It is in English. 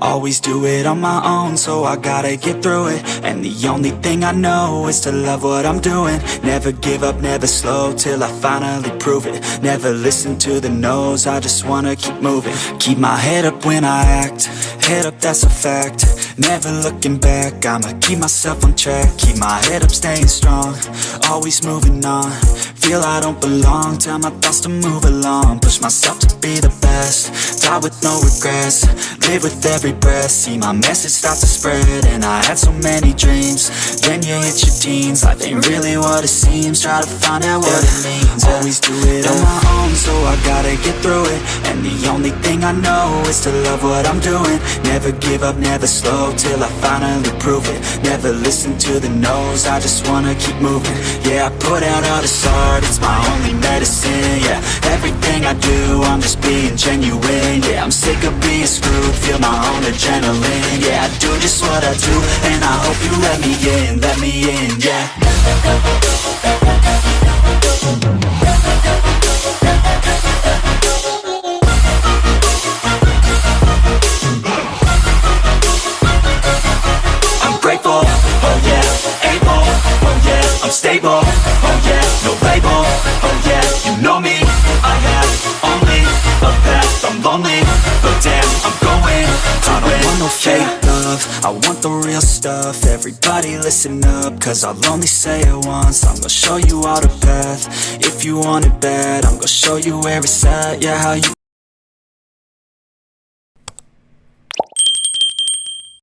Always do it on my own, so I gotta get through it. And the only thing I know is to love what I'm doing. Never give up, never slow, till I finally prove it. Never listen to the no's, I just wanna keep moving. Keep my head up when I act, head up, that's a fact. Never looking back, I'ma keep myself on track. Keep my head up, staying strong, always moving on. Feel I don't belong, tell my thoughts to move along. Push myself to be the best, die with no regrets. Live with every breath, see my message start to spread. And I had so many dreams, then you hit your teens. Life ain't really what it seems, try to find out what it means. Always do it on my own, so I gotta get through it. And the only thing I know is to love what I'm doing. Never give up, never slow, till I finally prove it. Never listen to the no's, I just wanna keep moving. Yeah, I put out all this art, it's my only medicine. Yeah, everything I do, I'm just being genuine. Yeah, I'm sick of being screwed, feel my own adrenaline. Yeah, I do just what I do, and I hope you let me in, yeah. I'm grateful, oh yeah, able, oh yeah, I'm stable, oh yeah, no label, oh yeah, you know me, I have only a path, I'm lonely, but damn, I'm going to I don't want no fake love, I want the real stuff. Everybody listen up, cause I'll only say it once. I'm gonna show you all the path, if you want it bad, I'm gonna show you where it's at, yeah, how you